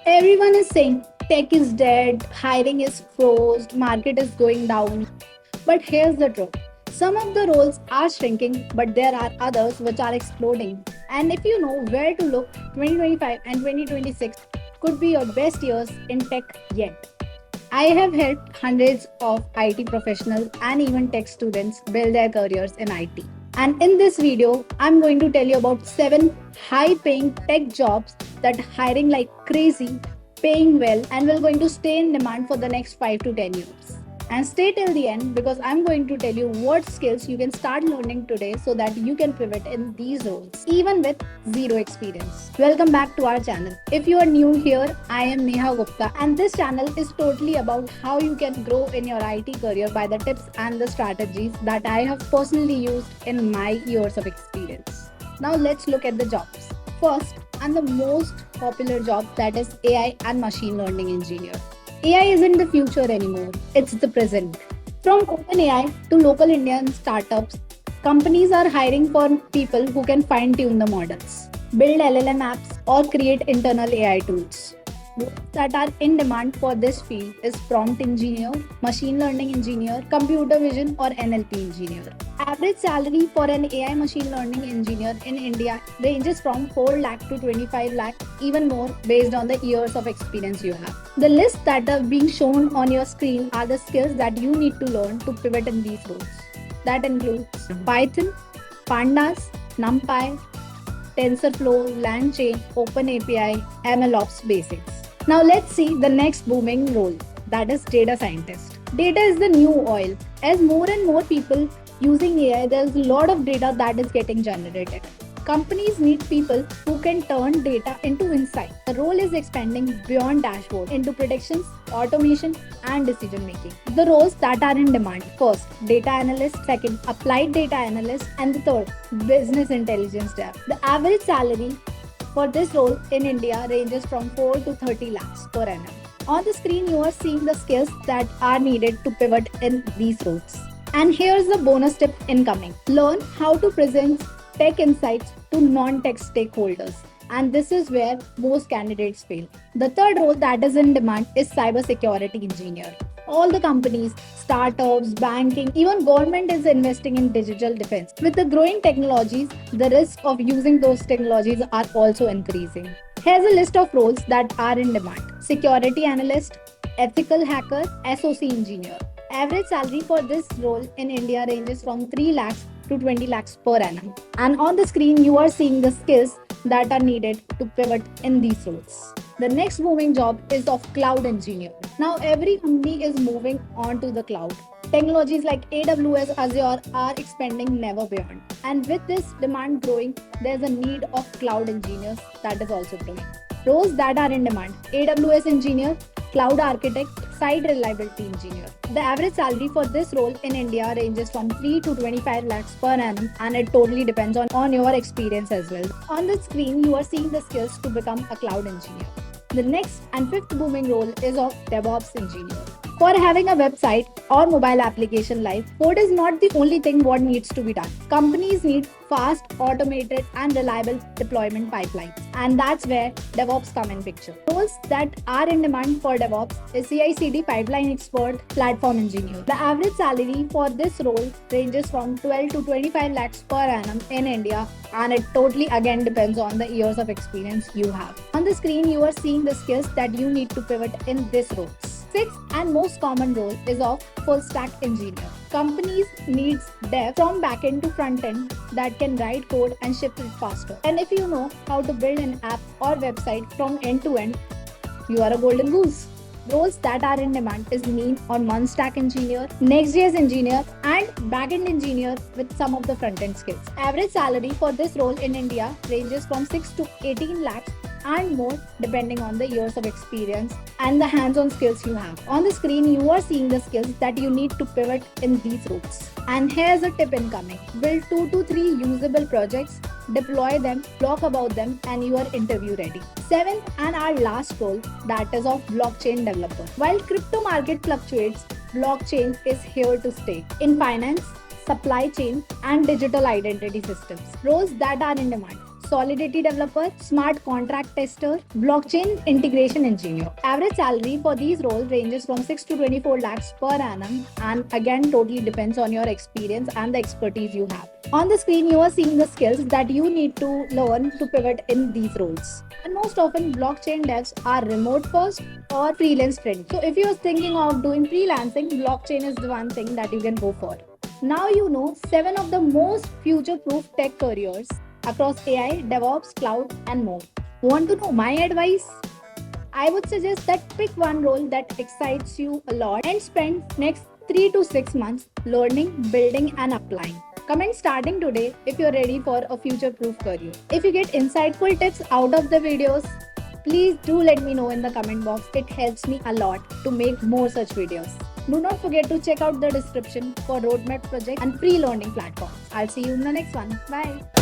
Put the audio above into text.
Everyone is saying tech is dead, hiring is frozen, market is going down. But here's the truth. Some of the roles are shrinking, but there are others which are exploding. And if you know where to look, 2025 and 2026 could be your best years in tech yet. I have helped hundreds of IT professionals and even tech students build their careers in IT. And in this video, I'm going to tell you about 7 high paying tech jobs that hiring like crazy, paying well, and will going to stay in demand for the next 5 to 10 years. And stay till the end because I'm going to tell you what skills you can start learning today so that you can pivot in these roles, even with zero experience. Welcome back to our channel. If you are new here, I am Neha Gupta, and this channel is totally about how you can grow in your IT career by the tips and the strategies that I have personally used in my years of experience. Now, let's look at the jobs. First, and the most popular job, that is AI and machine learning engineer. AI isn't the future anymore, it's the present. From OpenAI to local Indian startups, companies are hiring for people who can fine tune the models, build LLM apps, or create internal AI tools. Roles that are in demand for this field is prompt engineer, machine learning engineer, computer vision, or NLP engineer. Average salary for an AI machine learning engineer in India ranges from 4 lakh to 25 lakh, even more based on the years of experience you have. The list that are being shown on your screen are the skills that you need to learn to pivot in these roles. That includes Python, Pandas, NumPy, TensorFlow, LangChain, OpenAPI, MLOps basics. Now let's see the next booming role, that is data scientist. Data is the new oil. As more and more people using AI, there's a lot of data that is getting generated. Companies need people who can turn data into insight. The role is expanding beyond dashboard into predictions, automation, and decision making. The roles that are in demand: first, data analyst; second, applied data analyst; and the third, business intelligence dev. The average salary for this role in India ranges from 4 to 30 lakhs per annum. On the screen, you are seeing the skills that are needed to pivot in these roles. And here's the bonus tip incoming. Learn how to present tech insights to non-tech stakeholders. And this is where most candidates fail. The third role that is in demand is cybersecurity engineer. All the companies, startups, banking, even government is investing in digital defense. With the growing technologies, the risk of using those technologies are also increasing. Here's a list of roles that are in demand. Security analyst, ethical hacker, SOC engineer. Average salary for this role in India ranges from 3 lakhs to 20 lakhs per annum. And on the screen, you are seeing the skills that are needed to pivot in these roles. The next booming job is of cloud engineer. Now, every company is moving on to the cloud. Technologies like AWS, Azure are expanding never beyond. And with this demand growing, there's a need of cloud engineers that is also growing. Roles that are in demand: AWS engineer, cloud architect, site reliability engineer. The average salary for this role in India ranges from 3 to 25 lakhs per annum, and it totally depends on your experience as well. On the screen, you are seeing the skills to become a cloud engineer. The next and fifth booming role is of DevOps engineer. For having a website or mobile application live, code is not the only thing what needs to be done. Companies need fast, automated, and reliable deployment pipelines. And that's where DevOps come in picture. Roles that are in demand for DevOps is CI/CD pipeline expert, platform engineer. The average salary for this role ranges from 12 to 25 lakhs per annum in India, and it totally again depends on the years of experience you have. On the screen, you are seeing the skills that you need to pivot in this roles. Sixth and most common role is of full stack engineer. Companies needs dev from backend to front end that can write code and ship it faster. And if you know how to build an app or website from end to end, you are a golden goose. Roles that are in demand is mean or one stack engineer, Next.js engineer, and backend engineer with some of the front end skills. Average salary for this role in India ranges from 6 to 18 lakhs and more depending on the years of experience and the hands-on skills you have. On the screen, you are seeing the skills that you need to pivot in these roles. And here's a tip incoming. Build 2 to 3 usable projects, deploy them, blog about them, and you are interview ready. Seventh and our last role, that is of blockchain developer. While crypto market fluctuates, blockchain is here to stay. In finance, supply chain, and digital identity systems. Roles that are in demand: Solidity developer, smart contract tester, blockchain integration engineer. Average salary for these roles ranges from 6 to 24 lakhs per annum, and again totally depends on your experience and the expertise you have. On the screen, you are seeing the skills that you need to learn to pivot in these roles. And most often, blockchain devs are remote first or freelance friendly. So if you're thinking of doing freelancing, blockchain is the one thing that you can go for. Now you know 7 of the most future-proof tech careers across AI, DevOps, cloud, and more. Want to know my advice? I would suggest that pick one role that excites you a lot and spend next 3 to 6 months learning, building, and applying. Comment starting today if you're ready for a future-proof career. If you get insightful tips out of the videos, please do let me know in the comment box. It helps me a lot to make more such videos. Do not forget to check out the description for roadmap project and free learning platforms. I'll see you in the next one. Bye.